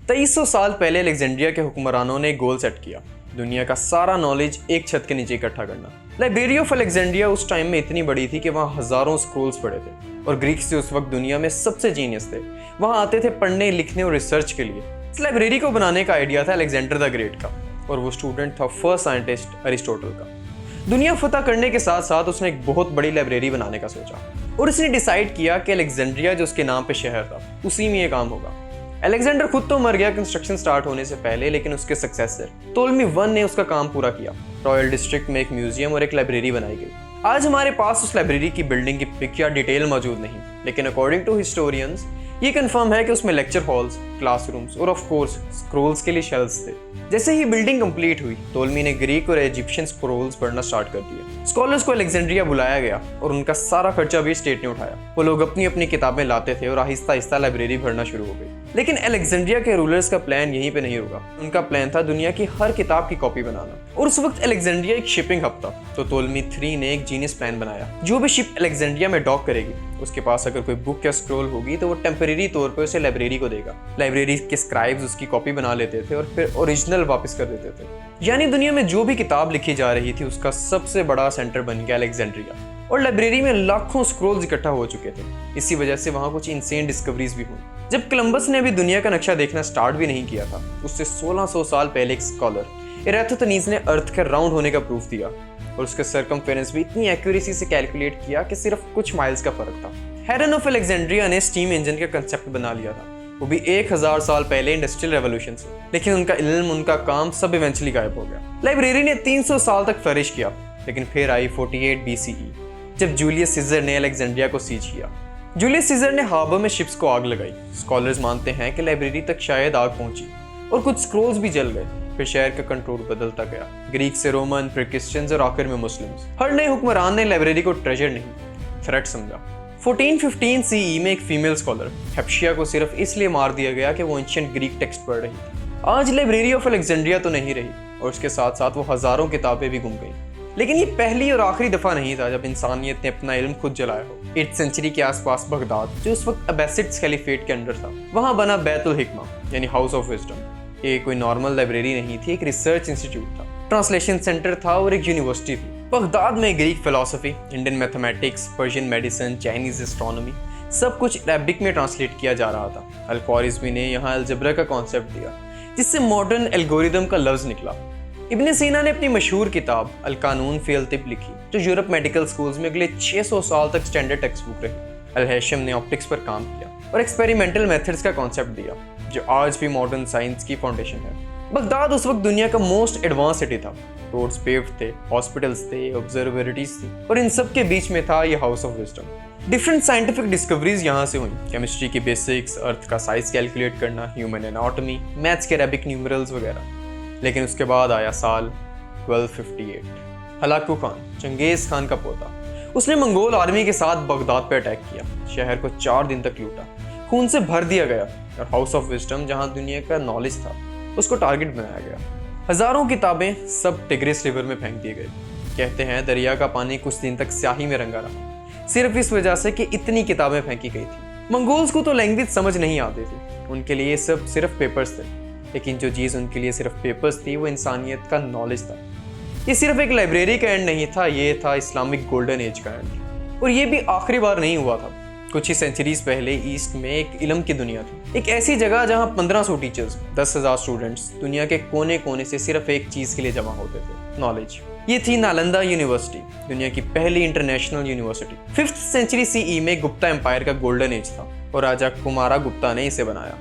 2300 साल पहले अलेक्जेंड्रिया के हुक्मरानों ने एक गोल सेट किया, दुनिया का सारा नॉलेज एक छत के नीचे इकट्ठा करना। लाइब्रेरी ऑफ अलेक्जेंड्रिया उस टाइम में इतनी बड़ी थी कि वहाँ हजारों स्क्रोल्स पड़े थे और ग्रीक्स जो उस वक्त दुनिया में सबसे जीनियस थे वहाँ आते थे पढ़ने, लिखने और रिसर्च के लिए। इस लाइब्रेरी को बनाने का आइडिया था अलेक्जेंडर द ग्रेट का और वो स्टूडेंट था फर्स्ट साइंटिस्ट अरिस्टोटल का। दुनिया फतह करने के साथ साथ उसने एक बहुत बड़ी लाइब्रेरी बनाने का सोचा और उसने डिसाइड किया कि अलेक्जेंड्रिया जो उसके नाम पे शहर था उसी में ये काम होगा। अलेक्जेंडर खुद तो मर गया कंस्ट्रक्शन स्टार्ट होने से पहले, लेकिन उसके सक्सेसर टोलमी वन ने उसका काम पूरा किया। रॉयल डिस्ट्रिक्ट में एक म्यूजियम और एक लाइब्रेरी बनाई गई। आज हमारे पास उस लाइब्रेरी की बिल्डिंग की पिक या डिटेल मौजूद नहीं, लेकिन अकॉर्डिंग टू हिस्टोरियंस ये कंफर्म है कि उसमें लेक्चर हॉल्स, क्लासरूम्स और ऑफ कोर्स स्क्रोल्स के लिए शेल्फ्स थे। जैसे ही बिल्डिंग कंप्लीट हुई, टोलमी ने ग्रीक और इजिप्शियन स्क्रोल्स पढ़ना स्टार्ट कर दिया। स्कॉलर्स को अलेक्जेंड्रिया बुलाया गया और उनका सारा खर्चा भी स्टेट ने उठाया। वो लोग अपनी अपनी किताबें लाते थे और आहिस्ता आहिस्ता लाइब्रेरी भरना शुरू हो गई। लेकिन अलेक्जेंड्रिया के रूलर्स का प्लान यहीं पे नहीं रुका। उनका प्लान था दुनिया की हर किताब की कॉपी बनाना। और उस वक्त अलेक्जेंड्रिया एक शिपिंग हब था, तो टोलमी 3 ने एक जीनियस प्लान बनाया। जो भी शिप अलेक्जेंड्रिया में डॉक करेगी, उसके पास अगर कोई बुक या स्क्रोल होगी तो वो टेम्परेरी तौर पर उसे लाइब्रेरी को देगा। लाइब्रेरी के स्क्राइब्स उसकी कॉपी बना लेते थे और फिर ओरिजिनल वापस कर देते थे। यानी दुनिया में जो भी किताब लिखी जा रही थी उसका सबसे बड़ा सेंटर बन गया अलेक्जेंड्रिया। और लाइब्रेरी में लाखों स्क्रोल्स इकट्ठा हो चुके थे। इसी वजह से वहाँ कुछ इंसेन डिस्कवरीज भी हुई। जब कोलंबस ने अभी दुनिया का नक्शा देखना स्टार्ट भी नहीं किया था, उससे 1600 साल पहले एक स्कॉलर एराथोथनीज ने अर्थ के राउंड होने का प्रूफ दिया और उसके सरकमफेरेंस भी इतनी एक्यूरेसी से कैलकुलेट किया कि सिर्फ कुछ माइल्स का फर्क था। हेरन ऑफ अलेक्जेंड्रिया ने स्टीम इंजन का कंसेप्ट बना लिया था, वो भी 1000 साल पहले इंडस्ट्रियल रेवोल्यूशन से। लेकिन उनका इल्म, उनका काम सब इवेंचुअली गायब हो गया। लाइब्रेरी ने 300 साल तक फ्लरिश किया, लेकिन फिर आई 48 BCE जब जूलियस सीजर ने अलेक्जेंड्रिया को सीज किया। जूलियस सीजर ने हार्बर में शिप्स को आग लगाई। स्कॉलर्स मानते हैं कि लाइब्रेरी तक शायद आग पहुंची और कुछ स्क्रोल्स भी जल गए। फिर शहर का कंट्रोल बदलता गया, ग्रीक से रोमन, फिर क्रिश्चियंस और आखिर में मुस्लिम्स। हर नए हुक्मरान ने लाइब्रेरी को ट्रेजर नहीं, थ्रेट समझा। 1415 CE में एक फीमेल स्कॉलर हेप्शिया को सिर्फ इसलिए मार दिया गया कि वो एंशिएंट ग्रीक टेक्स्ट पढ़ रही थी। आज लाइब्रेरी ऑफ अलेक्जेंड्रिया तो नहीं रही और उसके साथ साथ वो हजारों किताबें भी गुम गई। लेकिन ये पहली और आखिरी दफा नहीं था जब इंसानियत ने अपना इल्म खुद जलाया हो। 8th सेंचुरी के आसपास बगदाद, जो उस वक्त अब्बासिड्स खलीफेट के अंडर था, वहां बना बैतुल हिकमा यानी हाउस ऑफ विजडम। ये कोई नॉर्मल लाइब्रेरी नहीं थी, एक रिसर्च इंस्टीट्यूट था, ट्रांसलेशन सेंटर था और एक यूनिवर्सिटी थी। बगदाद में Greek philosophy, Indian mathematics, Persian medicine, Chinese astronomy सब कुछ अरबिक में ट्रांसलेट किया जा रहा था। अल-ख्वारिज़मी ने यहाँ अलजबरा का कॉन्सेप्ट दिया, जिससे मॉडर्न एल्गोरिदम का लफ्ज निकला। इब्न सीना ने अपनी मशहूर किताब अल कानून फी अल तिब लिखी, जो यूरोप मेडिकल स्कूल्स में अगले 600 साल तक स्टैंडर्ड टेक्स्ट बुक रही। अल-हैशम ने ऑप्टिक्स पर काम किया और एक्सपेरिमेंटल मेथड्स का कॉन्सेप्ट दिया, जो आज भी मॉडर्न साइंस की फाउंडेशन है। बगदाद उस वक्त दुनिया का मोस्ट एडवांस सिटी था। रोड्स पेव्ड थे, हॉस्पिटल्स थे, ऑब्जर्वेटरीज थी और इन सब के बीच में था ये house of wisdom. Different scientific discoveries यहाँ से हुई, केमिस्ट्री की बेसिक्स, अर्थ का साइज कैलकुलेट करना, ह्यूमन एनाटॉमी, मैथ्स के अरबिक न्यूमरल्स वगैरह। लेकिन उसके बाद आया साल 1258। हलाकू खान, चंगेज खान का पोता, उसने मंगोल आर्मी के साथ बगदाद पर अटैक किया। शहर को 4 दिन तक लूटा, खून से भर दिया गया और हाउस ऑफ विजडम, जहाँ दुनिया का नॉलेज था, उसको टारगेट बनाया गया। हजारों किताबें सब टिग्रिस रिवर में फेंक दिए गए। कहते हैं दरिया का पानी कुछ दिन तक स्याही में रंगा रहा, सिर्फ इस वजह से कि इतनी किताबें फेंकी गई थी। मंगोल्स को तो लैंग्वेज समझ नहीं आती थी, उनके लिए सब सिर्फ पेपर्स थे। लेकिन जो चीज़ उनके लिए सिर्फ पेपर्स थी वो इंसानियत का नॉलेज था। ये सिर्फ एक लाइब्रेरी का एंड नहीं था, ये था इस्लामिक गोल्डन एज का एंड। और ये भी आखिरी बार नहीं हुआ था। कुछ ही सेंचुरीज पहले ईस्ट में एक इल्म की दुनिया थी, एक ऐसी जगह जहाँ 1500 टीचर्स, 10,000 स्टूडेंट्स दुनिया के कोने कोने से सिर्फ एक चीज़ के लिए जमा होते थे, नॉलेज। ये थी नालंदा यूनिवर्सिटी, दुनिया की पहली international university. 5th century CE में गुप्ता एम्पायर का गोल्डन एज था और राजा कुमारा गुप्ता ने इसे बनाया।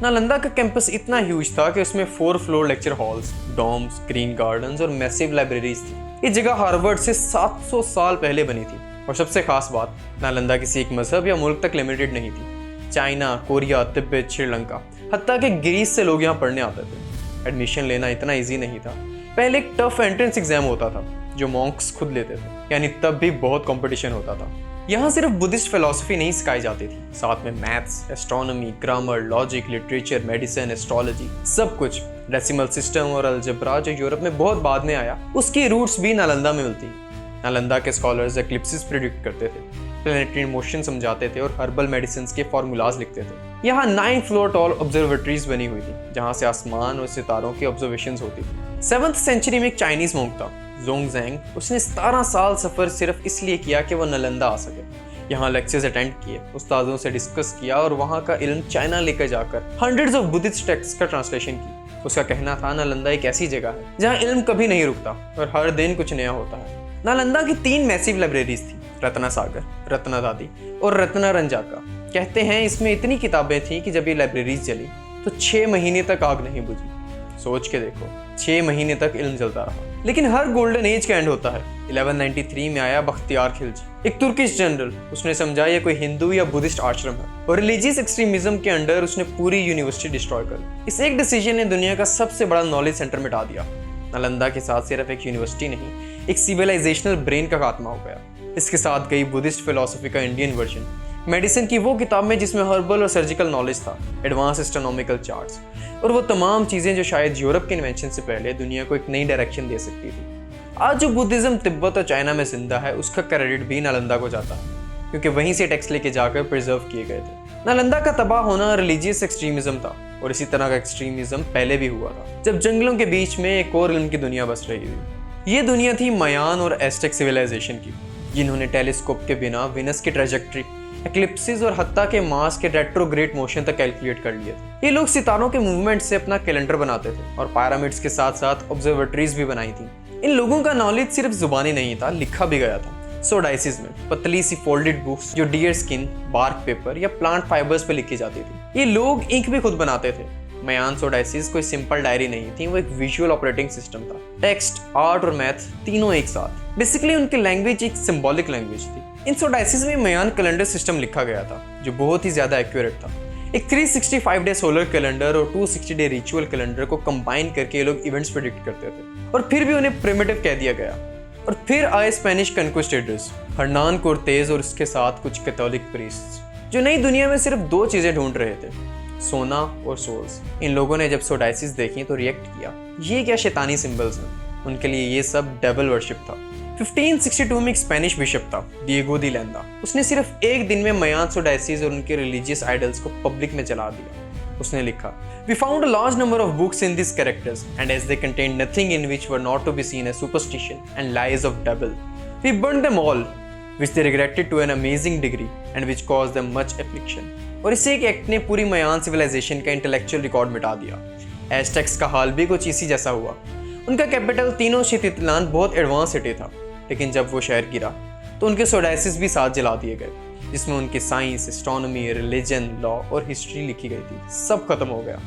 नालंदा का कैंपस इतना ह्यूज था कि उसमें 4 floor lecture halls, dorms, green gardens और मैसिव लाइब्रेरीज थी। ये जगह हार्वर्ड से 700 साल पहले बनी थी। और सबसे खास बात, नालंदा किसी एक मजहब या मुल्क तक लिमिटेड नहीं थी। चाइना, कोरिया, तिब्बत, श्रीलंका, हत्ता कि ग्रीस से लोग यहाँ पढ़ने आते थे। एडमिशन लेना इतना ईजी नहीं था। पहले एक टफ एंट्रेंस एग्जाम होता था जो मॉन्क्स खुद लेते थे, यानी तब भी बहुत कंपटीशन होता था। यहाँ सिर्फ बुद्धिस्ट फिलॉसफी नहीं सिखाई जाती थी, साथ में maths, astronomy, grammar, logic, literature, medicine, astrology, सब कुछ। डेसिमल सिस्टम और अलजेब्रा जो यूरोप में बहुत बाद में आया, उसकी रूट्स भी नालंदा में मिलती। नालंदा के स्कॉलर्स एक्लिप्सिस प्रिडिक्ट करते थे। प्लैनेटरी मोशन समझाते थे और हर्बल मेडिसिन के फॉर्मूलाज लिखते थे। यहाँ 9 फ्लोर टॉल ऑब्जर्वेटरीज बनी हुई थी जहाँ से आसमान और सितारों की ऑब्जर्वेशंस होती थी। 7th सेंचुरी में एक चाइनीज मोंक था जोंगजैंग। उसने 17 साल सफर सिर्फ इसलिए किया कि वह नालंदा आ सके। यहाँ लेक्चर्स अटेंड किए, उस्तादों से डिस्कस किया और वहाँ का इल्म चाइना लेकर जाकर हंड्रेड्स ऑफ बुद्धिस्ट टेक्स्ट का ट्रांसलेशन की। उसका कहना था नालंदा एक ऐसी जगह है जहाँ इल्म कभी नहीं रुकता और हर दिन कुछ नया होता है। नालंदा की 3 मैसिव लाइब्रेरीज थी, रत्ना सागर, रत्ना दादी और रत्ना रंजाका। कहते हैं इसमें इतनी किताबें थी कि जब ये लाइब्रेरीज जली तो 6 महीने तक आग नहीं बुझी। सोच के देखो, 6 महीने तक इल्म जलता रहा। लेकिन हर गोल्डन एज का एंड होता है। 1193 में आया बख्तियार खिलजी, एक तुर्किश जनरल। उसने समझा ये कोई हिंदू या बुद्धिस्ट आश्रम है और रिलीजियस एक्सट्रीमिज्म के अंडर उसने पूरी यूनिवर्सिटी डिस्ट्रॉय कर दी। इस एक डिसीजन ने दुनिया का सबसे बड़ा नॉलेज सेंटर मिटा दिया। नालंदा के साथ सिर्फ एक यूनिवर्सिटी नहीं, एक सिविलाइजेशनल ब्रेन का खात्मा हो गया। इसके साथ गई बुद्धिस्ट फिलॉसफी का इंडियन वर्जन, मेडिसिन की वो किताब में जिसमें हर्बल और सर्जिकल नॉलेज था, एडवांस एस्ट्रोनॉमिकल चार्ट्स और वो तमाम चीज़ें जो शायद यूरोप के इन्वेंशन से पहले दुनिया को एक नई डायरेक्शन दे सकती थी। आज जो बुद्धिज्म तिब्बत और चाइना में जिंदा है उसका क्रेडिट भी नालंदा को जाता है, क्योंकि वहीं से टेक्स्ट लेके जाकर प्रिजर्व किए गए थे। नालंदा का तबाह होना रिलीजियस एक्सट्रीमिज्म था और इसी तरह का एक्सट्रीमिज्म पहले भी हुआ था जब जंगलों के बीच में एक और इल्म की दुनिया बस रही थी। ये दुनिया थी मयान और एस्टेक सिविलाइजेशन की, जिन्होंने टेलीस्कोप के बिना विनस की ट्रेजेक्ट्री, एक्लिप्सिस और हत्ता के मास के रेट्रोग्रेड मोशन तक कैलकुलेट कर लिए थे। ये लोग सितारों के मूवमेंट से अपना कैलेंडर बनाते थे और पिरामिड्स के साथ साथ ऑब्जर्वेटरीज भी बनाई थी। इन लोगों का नॉलेज सिर्फ जुबानी नहीं था, लिखा भी गया था। सोडाइसिस में पतली सी फोल्डेड बुक्स जो डियर स्किन, बार्क पेपर या प्लांट फाइबर्स पे लिखी जाती थी। ये लोग इंक भी खुद बनाते थे। मयान सोडाइसिस कोई सिंपल डायरी नहीं थी, वो एक विजुअल ऑपरेटिंग सिस्टम था। टेक्स्ट, आर्ट और मैथ तीनों एक साथ। बेसिकली उनकी लैंग्वेज एक सिंबॉलिक लैंग्वेज थी। इन सोडाइसिस में मयान कैलेंडर सिस्टम लिखा गया था जो बहुत ही ज्यादा एक्यूरेट था। एक 365 डे सोलर कैलेंडर और 260 डे रिचुअल कैलेंडर को कंबाइन करके ये लोग इवेंट्स प्रेडिक्ट करते थे और फिर भी उन्हें प्रिमिटिव कह दिया गया। और फिर आए स्पेनिश कन्क्विस्टेडर्स, हर्नान कोर्तेज और उसके साथ कुछ कैथोलिक प्रीस्ट्स, जो नई दुनिया में सिर्फ 2 चीजें ढूंढ रहे थे, सोना और सोल्स। इन लोगों ने जब सोडाइसिस देखी तो रिएक्ट किया, ये क्या शैतानी सिंबल्स हैं। उनके लिए ये सब डेविल वर्शिप था। 1562 में एक स्पेनिश बिशप था, डिएगो दी लैंदा। उसने सिर्फ एक दिन में मयान सोडाइसिस और उनके रिलीजियस आइडल्स को पब्लिक में जला दिया। उसने लिखा, We found a large number of books in these characters, and as they contained nothing in which were not to be seen as superstition and lies of devil, we burned them all, which they regretted to an amazing degree, and which caused them much affliction. और इसी एक act ने पूरी मयान civilisation का intellectual record मिटा दिया। एज़टेक्स का हाल भी कुछ इसी जैसा हुआ। उनका कैपिटल तिनोश्तितलान बहुत एडवांस सिटी था, लेकिन जब वो शहर गिरा तो उनके सोडाइसिस भी साथ जला दिए गए, जिसमें उनकी साइंस, एस्ट्रोनॉमी, रिलीजन, लॉ और हिस्ट्री लिखी गई थी। सब खत्म हो गया।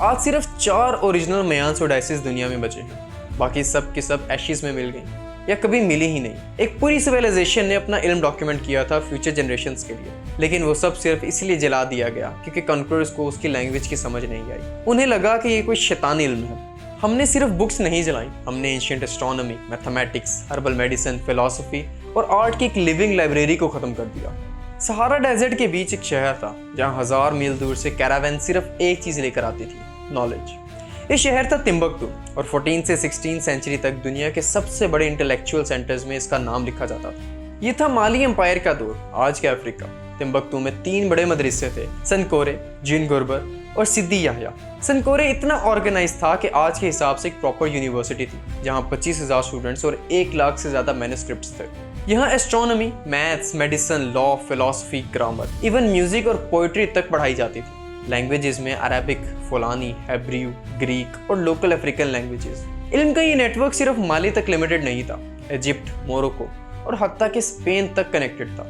आज सिर्फ 4 ओरिजिनल मयान सोडाइसिस दुनिया में बचे हैं, बाकी सब की सब एशिज में मिल गई या कभी मिली ही नहीं। एक पूरी सिविलाइजेशन ने अपना इल्म डॉक्यूमेंट किया था फ्यूचर जनरेशंस के लिए, लेकिन वो सब सिर्फ इसलिए जला दिया गया क्योंकि कॉन्करर्स को उसकी लैंग्वेज की समझ नहीं आई। उन्हें लगा कि ये कोई शैतानी इल्म है। हमने सिर्फ बुक्स नहीं जलाई, हमने ancient astronomy, mathematics, herbal medicine, philosophy और आर्ट की एक लिविंग लाइब्रेरी को खत्म कर दिया। सहारा डेजर्ट के बीच एक शहर था जहाँ 1000 मील दूर से कैरावैन सिर्फ एक चीज लेकर आती थी, नॉलेज। ये शहर था तिम्बकतू और 14 से 16 सेंचुरी तक दुनिया के सबसे बड़े इंटेलेक्चुअल सेंटर्स में इसका नाम लिखा जाता था। ये था माली एम्पायर का दौर, आज के अफ्रीका। तिम्बकतू में 3 बड़े मदरसे थे, सनकोरे, जिन गुरबर और सिद्दी याह्या। सनकोरे इतना ऑर्गेनाइज था कि आज के हिसाब से एक प्रॉपर यूनिवर्सिटी थी जहाँ 25,000 स्टूडेंट्स और 1 लाख से ज्यादा मैन्युस्क्रिप्ट्स थे। यहाँ astronomy, maths, medicine, law, philosophy, grammar, even music और पोइट्री तक पढ़ाई जाती थी। लैंग्वेजेस में अरबिक, फुलानी, हेब्रियू, ग्रीक और लोकल अफ्रीकन लैंग्वेजेस। इल्म का ये नेटवर्क सिर्फ माली तक लिमिटेड नहीं था, इजिप्ट, मोरक्को और हत्ता के स्पेन तक कनेक्टेड था।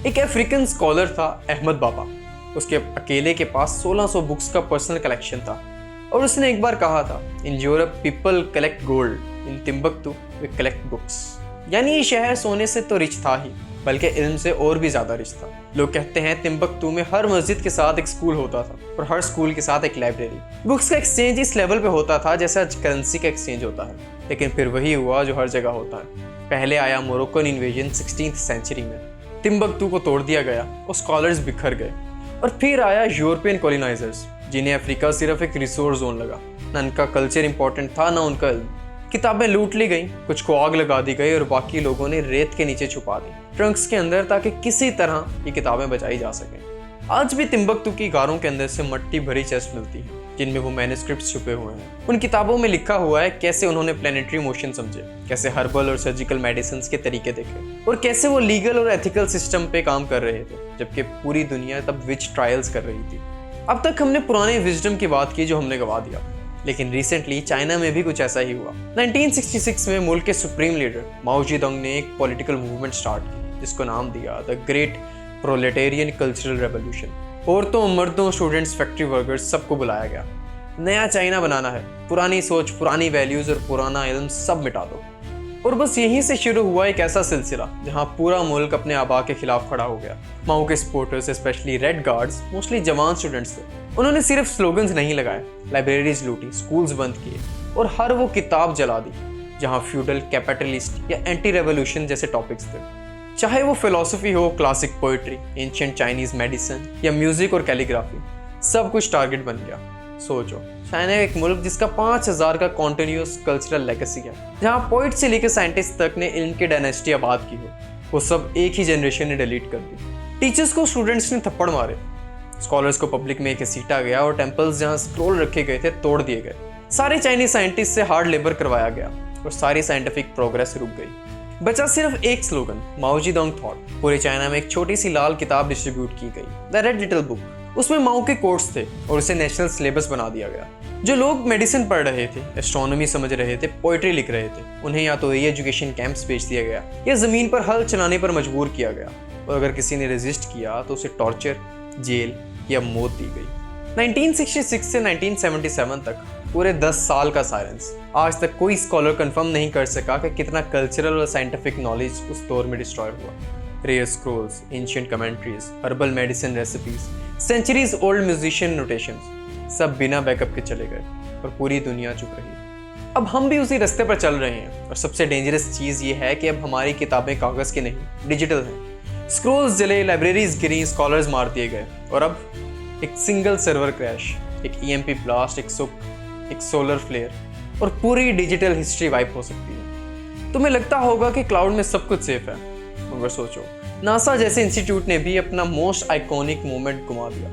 एक अफ्रीकन स्कॉलर था अहमद बाबा, उसके अकेले के पास 1600 बुक्स का पर्सनल कलेक्शन था और उसने एक बार कहा था, in Europe people collect gold, in Timbuktu we collect books. यानी ये शहर सोने से तो रिच था ही, बल्कि इल्म से और भी ज्यादा रिच था। लोग कहते हैं तिम्बकतू में हर मस्जिद के साथ एक स्कूल होता था और हर स्कूल के साथ एक लाइब्रेरी। बुक्स का एक्सचेंज इस लेवल पे होता था जैसे आज करेंसी का एक्सचेंज होता है, लेकिन फिर वही हुआ जो हर जगह होता है। पहले आया मोरक्कन इन्वेजन 16th सेंचुरी में, तिम्बकतू को तोड़ दिया गया और स्कॉलर्स बिखर गए। और फिर आया यूरोपियन कॉलोनाइजर्स, जिन्हें अफ्रीका सिर्फ एक रिसोर्स जोन लगा। ना उनका कल्चर इंपॉर्टेंट था, ना उनका इल्म। किताबें लूट ली गई, कुछ को आग लगा दी गई और बाकी लोगों ने रेत के नीचे छुपा दी ट्रंक्स के अंदर, ताकि किसी तरह ये किताबें बचाई जा सकें। आज भी तिम्बकतू की गारों के अंदर से मट्टी भरी चेस्ट मिलती है जिनमें वो मैन्युस्क्रिप्ट्स छुपे हुए हैं। उन किताबों में लिखा हुआ है कैसे उन्होंने प्लेनेटरी मोशन समझे, कैसे हर्बल और सर्जिकल मेडिसिन के तरीके देखे और कैसे वो लीगल और एथिकल सिस्टम पे काम कर रहे थे, जबकि पूरी दुनिया तब विच ट्रायल्स कर रही थी। अब तक हमने पुराने विजडम की बात की जो हमने गवा दिया, लेकिन रिसेंटली चाइना में भी कुछ ऐसा ही हुआ। 1966 में मुल्क के सुप्रीम लीडर माओ जेडोंग ने एक पॉलिटिकल मूवमेंट स्टार्ट की जिसको नाम दिया the great proletarian cultural revolution. औरतों, मर्दों, स्टूडेंट्स, फैक्ट्री वर्कर्स सबको बुलाया गया। नया चाइना बनाना है, पुरानी सोच, पुरानी वैल्यूज और पुराना इल्म सब मिटा दो। और बस यहीं से शुरू हुआ एक ऐसा सिलसिला जहां पूरा मुल्क अपने आबा के खिलाफ खड़ा हो गया। माओ के supporters, specially red guards, mostly जवान स्टूडेंट्स थे। उन्होंने सिर्फ स्लोगन्स नहीं लगाए, लाइब्रेरीज लूटी, स्कूल्स बंद किए और हर वो किताब जला दी जहां फ्यूडल, कैपिटलिस्ट या एंटी रेवोल्यूशन जैसे टॉपिक्स थे। चाहे वो फिलॉसफी हो, classic poetry, ancient Chinese medicine या म्यूजिक और कैलीग्राफी, सब कुछ टारगेट बन गया। सोचो, चाइना एक मुल्क जिसका 5000 का कॉन्टिन्यूस कल्चरल लेगेसी है, जहाँ पोइट से लेकर साइंटिस्ट तक ने इल्म की डायनेस्टी आबाद की हो, वो सब एक ही जनरेशन ने डिलीट कर दी। टीचर्स को स्टूडेंट्स ने थप्पड़ मारे, स्कॉलर्स को पब्लिक में घसीटा गया और टेम्पल्स जहाँ स्क्रोल रखे गए थे तोड़ दिए गए। सारे चाइनीज साइंटिस्ट से हार्ड लेबर करवाया गया और सारी साइंटिफिक प्रोग्रेस रुक गई। बचा सिर्फ एक स्लोगन, माओ जेडोंग थॉट। पूरे चाइना में एक छोटी सी लाल किताब डिस्ट्रीब्यूट की गई, द रेड लिटिल बुक। उसमें माओ के कोट्स थे और उसे नेशनल सिलेबस बना दिया गया। जो लोग मेडिसिन पढ़ रहे थे, एस्ट्रोनॉमी समझ रहे थे, पोइट्री लिख रहे थे, उन्हें या तो री एजुकेशन कैंप्स भेज दिया गया या जमीन पर हल चलाने पर मजबूर किया गया और अगर किसी ने रेजिस्ट किया तो उसे टॉर्चर, जेल या मौत दी गई। 1966 से 1977 तक पूरे 10 साल का साइलेंस। आज तक कोई स्कॉलर कंफर्म नहीं कर सका कि कितना कल्चरल और साइंटिफिक नॉलेज उस दौर में डिस्ट्रॉय हुआ। Rare scrolls, ancient commentaries, herbal medicine recipes, centuries old musician notations, सब बिना बैकअप के चले गए और पूरी दुनिया चुप रही। अब हम भी उसी रास्ते पर चल रहे हैं और सबसे डेंजरस चीज़ ये है कि अब हमारी किताबें कागज़ की नहीं, डिजिटल हैं। स्क्रोल्स जले, लाइब्रेरीज गिरी, स्कॉलर्स मार दिए गए और अब एक सिंगल सर्वर क्रैश, एक EMP ब्लास्ट, एक सोलर फ्लेयर और पूरी डिजिटल हिस्ट्री वाइप हो सकती है। तुम्हें लगता होगा कि क्लाउड में सब कुछ सेफ है, मगर सोचो, नासा जैसे इंस्टीट्यूट ने भी अपना मोस्ट आइकॉनिक मोमेंट गुमा दिया।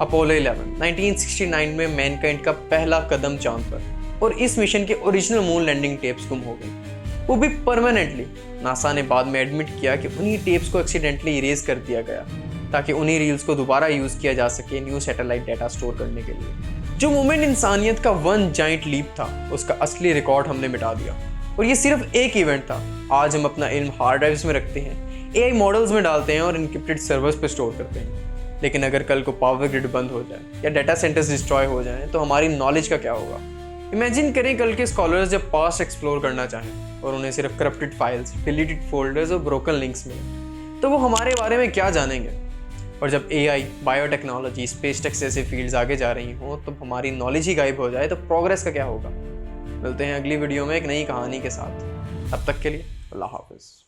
अपोलो 11 1969 में मैनकाइंड का पहला कदम चांद पर, और इस मिशन के ओरिजिनल मून लैंडिंग टेप्स गुम हो गई, वो भी परमानेंटली। नासा ने बाद में एडमिट किया कि उन्हीं टेप्स को एक्सीडेंटली इरेज कर दिया गया ताकि उन्हीं रील्स को दोबारा यूज़ किया जा सके न्यू सैटेलाइट डाटा स्टोर करने के लिए। जो मोमेंट इंसानियत का वन जाइंट लीप था, उसका असली रिकॉर्ड हमने मिटा दिया। और ये सिर्फ एक इवेंट था। आज हम अपना इल्म हार्ड ड्राइव्स में रखते हैं, AI मॉडल्स में डालते हैं और इनक्रिप्टेड सर्वर्स पे स्टोर करते हैं। लेकिन अगर कल को पावर ग्रिड बंद हो जाए या डाटा सेंटर्स डिस्ट्रॉय हो जाए तो हमारी नॉलेज का क्या होगा? इमेजिन करें कल के स्कॉलर्स जब पास्ट एक्सप्लोर करना चाहें और उन्हें सिर्फ करप्टेड फाइल्स, डिलीटेड फोल्डर्स और ब्रोकन लिंक्स मिले, तो वो हमारे बारे में क्या जानेंगे? और जब AI, बायोटेक्नोलॉजी, स्पेस टेक जैसे फील्ड्स आगे जा रही हों तो हमारी नॉलेज ही गायब हो जाए तो प्रोग्रेस का क्या होगा? मिलते हैं अगली वीडियो में एक नई कहानी के साथ। तब तक के लिए अल्लाह हाफिज़।